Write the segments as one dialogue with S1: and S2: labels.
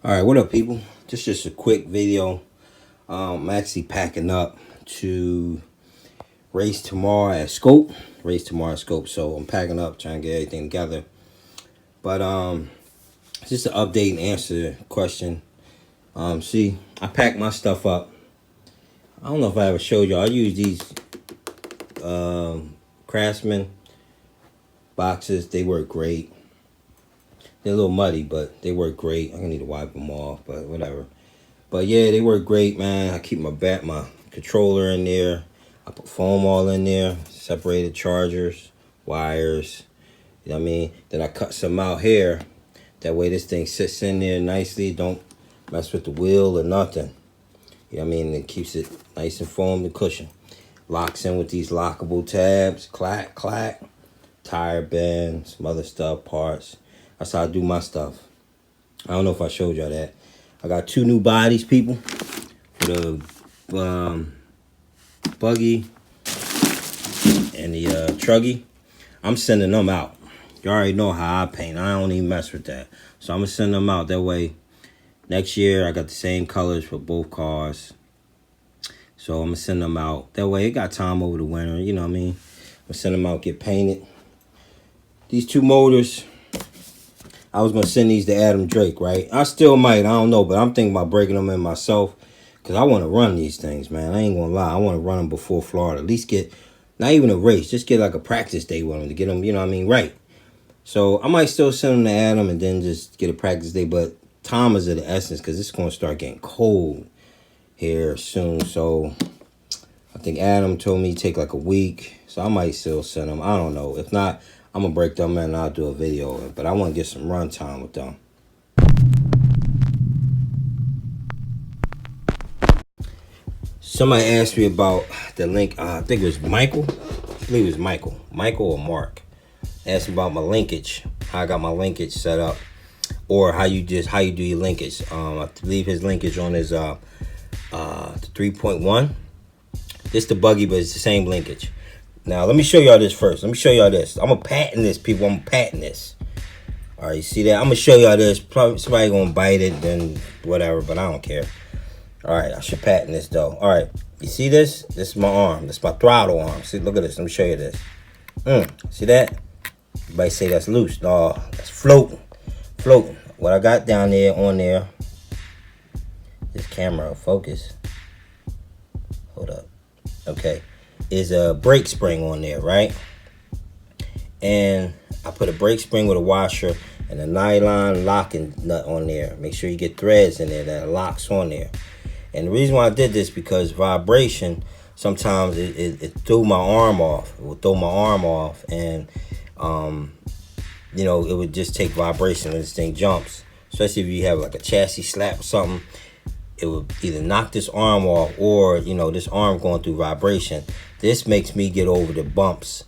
S1: All right, what up, people? Just a quick video. I'm actually packing up to race tomorrow at Scope. So I'm packing up, trying to get everything together. But just to update and answer the question. See, I packed my stuff up. I don't know if I ever showed y'all. I use these Craftsman boxes. They work great. They're a little muddy, but they work great. I'm gonna need to wipe them off, but whatever. But yeah, they work great, man. I keep my controller in there. I put foam all in there, separated chargers, wires. You know what I mean? Then I cut some out here. That way this thing sits in there nicely. Don't mess with the wheel or nothing. You know what I mean? It keeps it nice and foamed and cushioned. Locks in with these lockable tabs. Clack, clack. Tire bend, some other stuff, parts. That's how I do my stuff. I don't know if I showed y'all that. I got 2 new bodies, people. For the buggy and the truggy. I'm sending them out. You already know how I paint. I don't even mess with that. So I'm going to send them out. That way, next year, I got the same colors for both cars. So I'm going to send them out. That way, it got time over the winter. You know what I mean? I'm going to send them out, get painted. These 2 motors, I was going to send these to Adam Drake, right? I still might. I don't know. But I'm thinking about breaking them in myself. Because I want to run these things, man. I ain't going to lie. I want to run them before Florida. At least get, not even a race. Just get like a practice day with them to get them, you know what I mean, right. So I might still send them to Adam and then just get a practice day. But time is of the essence because it's going to start getting cold here soon. So I think Adam told me take like a week. So I might still send them. I don't know. If not, I'm going to break them in and I'll do a video of it. But I want to get some run time with them. Somebody asked me about the link. I think it was Michael. I believe it was Michael. Michael or Mark. Asked me about my linkage. How I got my linkage set up. Or how you do your linkage. I believe his linkage on his 3.1. This the buggy, but it's the same linkage. Now, let me show y'all this first. Let me show y'all this. I'm going to patent this, people. I'm patenting this. All right, you see that? I'm going to show y'all this. Probably somebody going to bite it, then whatever, but I don't care. All right, I should patent this, though. All right, you see this? This is my arm. This is my throttle arm. See, look at this. Let me show you this. See that? Everybody say that's loose. No, that's floating. Floating. What I got down there, on there, this camera focus. Hold up. Okay. Is a brake spring on there, right? And I put a brake spring with a washer and a nylon locking nut on there. Make sure you get threads in there that locks on there. And the reason why I did this because vibration, sometimes it threw my arm off. It would throw my arm off, and you know, it would just take vibration when this thing jumps. Especially if you have like a chassis slap or something, it would either knock this arm off or, you know, this arm going through vibration. This makes me get over the bumps.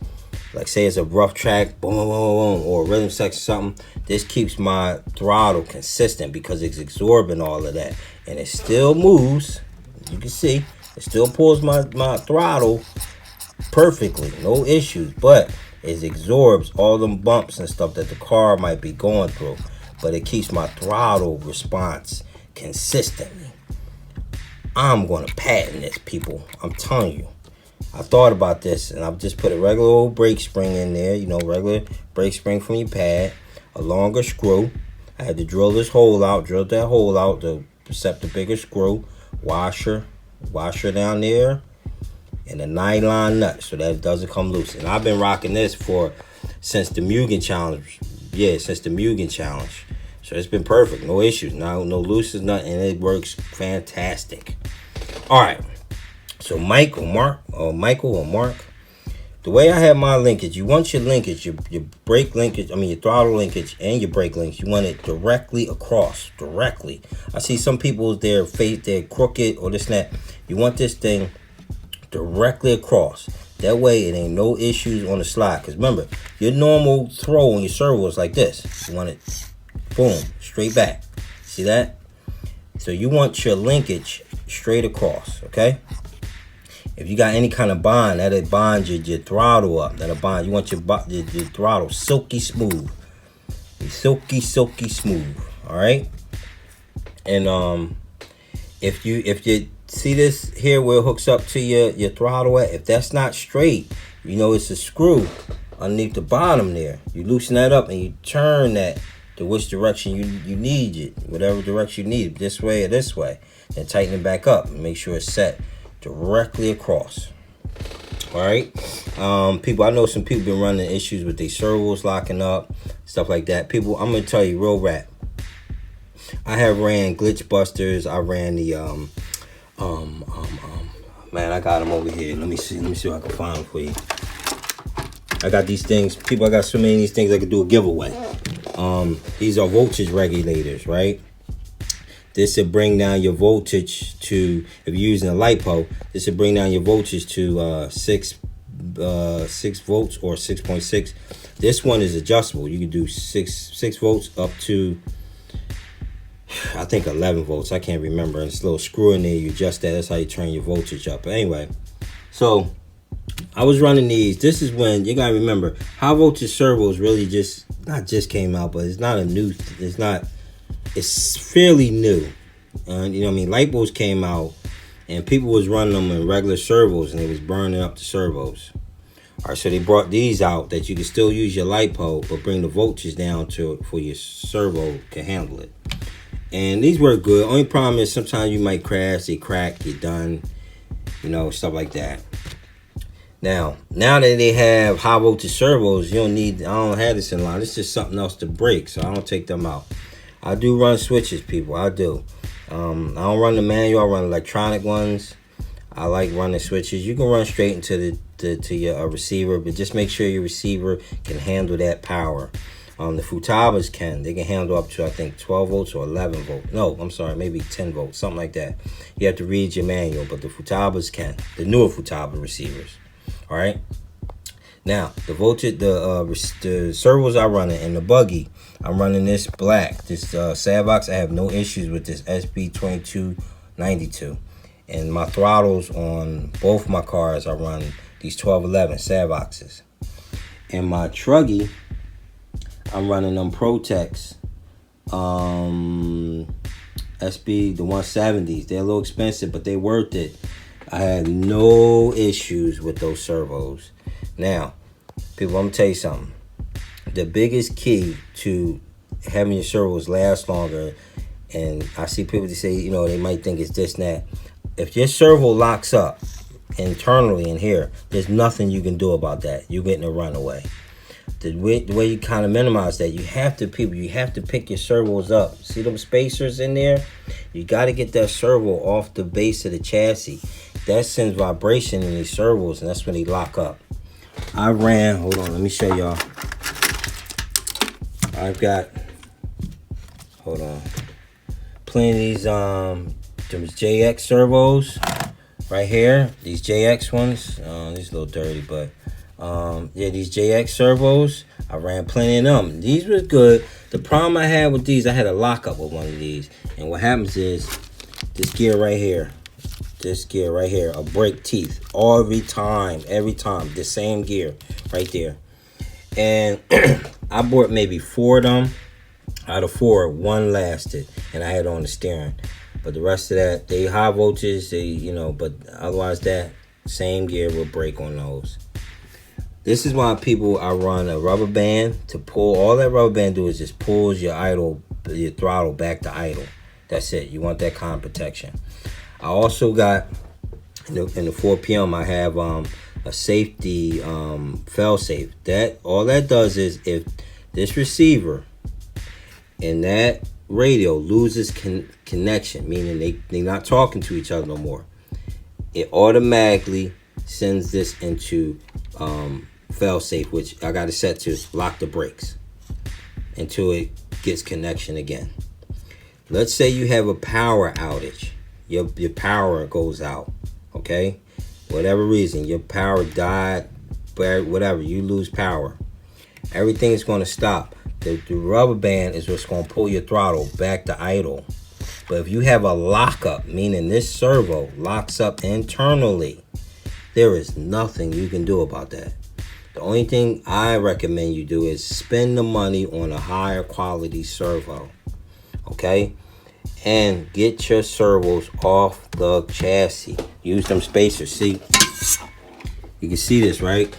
S1: Like say it's a rough track, boom, boom, boom, boom, or a rhythm section, something. This keeps my throttle consistent because it's absorbing all of that. And it still moves. You can see, it still pulls my throttle perfectly. No issues. But it absorbs all them bumps and stuff that the car might be going through. But it keeps my throttle response consistently. I'm going to patent this, people. I'm telling you. I thought about this, and I've just put a regular old brake spring in there. You know, regular brake spring from your pad. A longer screw. I had to drill this hole out. Drilled that hole out to set the bigger screw. Washer down there. And a nylon nut so that it doesn't come loose. And I've been rocking this since the Mugen Challenge. Yeah, since the Mugen Challenge. So it's been perfect. No issues. No looses, nothing. And it works fantastic. All right. So Michael or Mark, the way I have my linkage, you want your linkage, your brake linkage, your throttle linkage and your brake linkage, you want it directly across, directly. I see some people, they're crooked or this and that. You want this thing directly across. That way it ain't no issues on the slide. Because remember, your normal throw on your servo is like this. You want it, boom, straight back. See that? So you want your linkage straight across, okay? If you got any kind of bond, that'll bond your throttle up. That'll bond. You want your throttle silky smooth. Silky smooth. All right. And if you see this here where it hooks up to your throttle at, if that's not straight, you know it's a screw underneath the bottom there. You loosen that up and you turn that to which direction you need it, whatever direction you need, this way or this way, and tighten it back up and make sure it's set directly across. All right, people, I know some people been running issues with their servos locking up, stuff like that. People, I'm gonna tell you real rap. I have ran glitch busters. I ran the man, I got them over here. Let me see if I can find them for you. I got these things, people. I got so many of these things I could do a giveaway. These are voltage regulators, right? This will bring down your voltage to, if you're using a LiPo, this will bring down your voltage to 6 volts or 6.6. This one is adjustable. You can do 6 volts up to, I think 11 volts. I can't remember. And it's a little screw in there. You adjust that. That's how you turn your voltage up. But anyway, so I was running these. This is when you gotta remember, high voltage servos really not just came out, but it's not a new. It's fairly new. You know what I mean? LiPos came out, and people was running them in regular servos, and they was burning up the servos. All right, so they brought these out that you can still use your LiPo, but bring the voltage down for your servo can handle it. And these work good. Only problem is sometimes you might crash, they crack, you're done, you know, stuff like that. Now that they have high voltage servos, I don't have this in line. It's just something else to break, so I don't take them out. I do run switches, people. I do. I don't run the manual. I run electronic ones. I like running switches. You can run straight into to your receiver, but just make sure your receiver can handle that power. The Futabas they can handle up to, I think, 12 volts or 11 volts. No, I'm sorry, maybe 10 volts, something like that. You have to read your manual, but the Futabas can. The newer Futaba receivers. All right. Now the voltage, the servos I running and the buggy, I'm running this black, this Servos. I have no issues with this SB2292, and my throttles on both my cars, I run these 1211 Servoxes. And my truggy, I'm running them Protex SB, the 170s. They're a little expensive, but they're worth it. I had no issues with those servos. Now, people, I'm gonna tell you something. The biggest key to having your servos last longer, and I see people that say, you know, they might think it's this and that. If your servo locks up internally in here, there's nothing you can do about that. You're getting a runaway. The way you kind of minimize that, you have to pick your servos up. See them spacers in there? You got to get that servo off the base of the chassis. That sends vibration in these servos, and that's when they lock up. Hold on, let me show y'all. I've got, plenty of these JX servos right here. These JX ones, these a little dirty, but yeah, these JX servos, I ran plenty of them. These were good. The problem I had with these, I had a lockup with one of these, and what happens is this gear right here, a break teeth every time, the same gear right there. And I bought maybe 4 of them. Out of 4, 1 lasted, and I had on the steering. But the rest of that, they high voltage, but otherwise that same gear will break on those. This is why I run a rubber band to pull. All that rubber band do is just pulls your throttle back to idle. That's it. You want that kind of protection. I also got in the 4PM, I have a safety fail safe. All that does is if this receiver and that radio loses connection, meaning they're not talking to each other no more, it automatically sends this into fail safe, which I got it set to lock the brakes until it gets connection again. Let's say you have a power outage. Your power goes out, okay? Whatever reason, your power died, whatever, you lose power. Everything is going to stop. The rubber band is what's going to pull your throttle back to idle. But if you have a lockup, meaning this servo locks up internally, there is nothing you can do about that. The only thing I recommend you do is spend the money on a higher quality servo, okay? and get your servos off the chassis. Use them spacers. See, you can see this, right?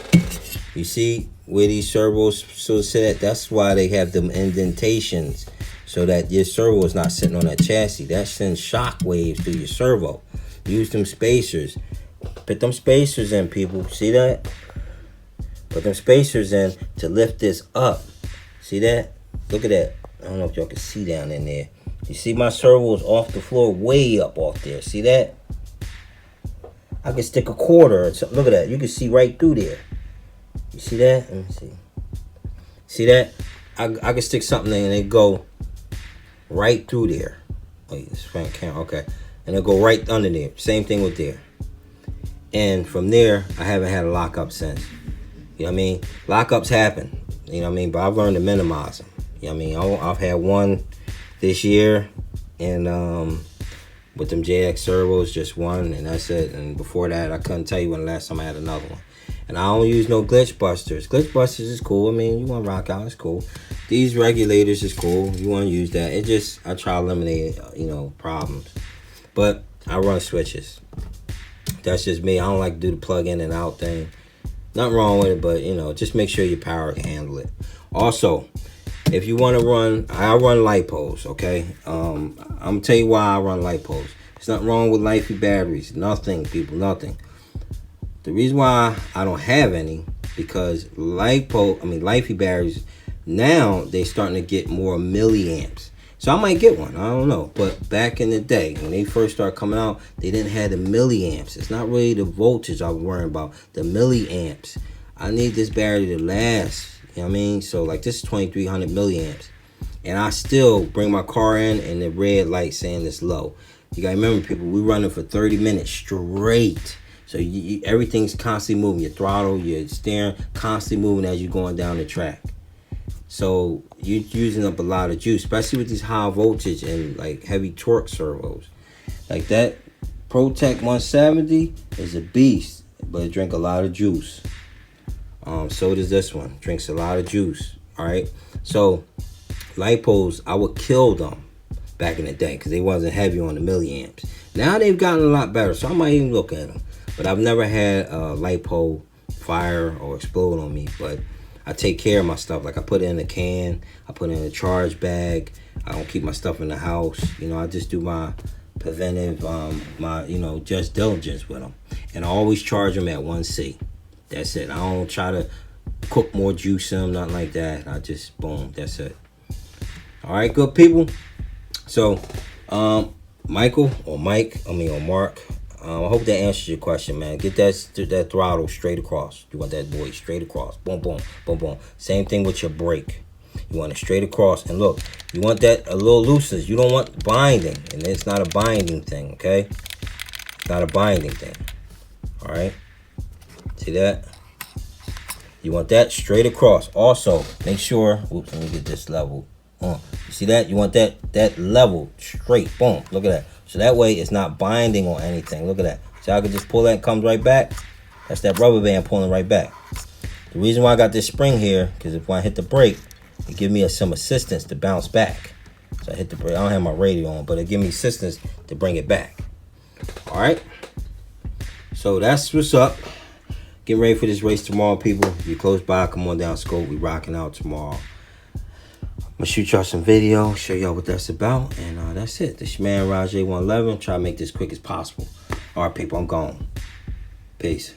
S1: You see where these servos so set? That's why they have them indentations, so that your servo is not sitting on that chassis. That sends shock waves through your servo. Use them spacers. Put them spacers in, people. See that? Put them spacers in to lift this up. See that? Look at that. I don't know if y'all can see down in there. You see my servos off the floor, way up off there. See that? I can stick a quarter or something. Look at that. You can see right through there. You see that? Let me see. See that? I can stick something in and it go right through there. Oh, this front camera. Okay. And it'll go right under there. Same thing with there. And from there, I haven't had a lockup since. You know what I mean? Lockups happen. You know what I mean? But I've learned to minimize them. You know what I mean? I've had one this year, and with them JX servos, just one, and that's it. And before that, I couldn't tell you when the last time I had another one. And I don't use no glitch busters. Glitch busters is cool. I mean, you want to rock out, it's cool. These regulators is cool. You want to use that. It just, I try to eliminate, you know, problems. But I run switches. That's just me. I don't like to do the plug in and out thing. Nothing wrong with it, but, you know, just make sure your power can handle it. Also, if you want to run, I run lipos, okay? I'm going to tell you why I run lipos. There's nothing wrong with lifey batteries. Nothing, people, nothing. The reason why I don't have any, because lifey batteries, now they starting to get more milliamps. So I might get one, I don't know. But back in the day, when they first started coming out, they didn't have the milliamps. It's not really the voltage I was worrying about, the milliamps. I need this battery to last. You know what I mean? So like this is 2300 milliamps. And I still bring my car in and the red light saying it's low. You gotta remember, people, we running for 30 minutes straight. So everything's constantly moving. Your throttle, your steering, constantly moving as you're going down the track. So you're using up a lot of juice, especially with these high voltage and like heavy torque servos. Like that ProTech 170 is a beast, but it drink a lot of juice. So does this one. Drinks a lot of juice. All right. So lipos, I would kill them back in the day because they wasn't heavy on the milliamps. Now they've gotten a lot better, so I might even look at them. But I've never had a lipo fire or explode on me. But I take care of my stuff. Like I put it in a can. I put it in a charge bag. I don't keep my stuff in the house. You know, I just do my preventive, my, you know, just diligence with them. And I always charge them at 1C. That's it. I don't try to cook more juice in them, nothing like that. I just, boom, that's it. All right, good people. So, Michael or Mike, or Mark, I hope that answers your question, man. Get that throttle straight across. You want that boy straight across. Boom, boom, boom, boom. Same thing with your brake. You want it straight across. And look, you want that a little looseness. You don't want binding. And it's not a binding thing, okay? It's not a binding thing. All right? See that? You want that straight across. Also, make sure, oops, let me get this level. You see that? You want that level straight. Boom. Look at that. So that way it's not binding on anything. Look at that. So I can just pull that and comes right back. That's that rubber band pulling right back. The reason why I got this spring here, because if I hit the brake, it gives me some assistance to bounce back. So I hit the brake. I don't have my radio on, but it gives me assistance to bring it back. All right. So that's what's up. Getting ready for this race tomorrow, people. If you're close by, come on down Scope. We rocking out tomorrow. I'm going to shoot y'all some video, show y'all what that's about. And that's it. This your man, Rajay 111. Try to make this quick as possible. All right, people, I'm gone. Peace.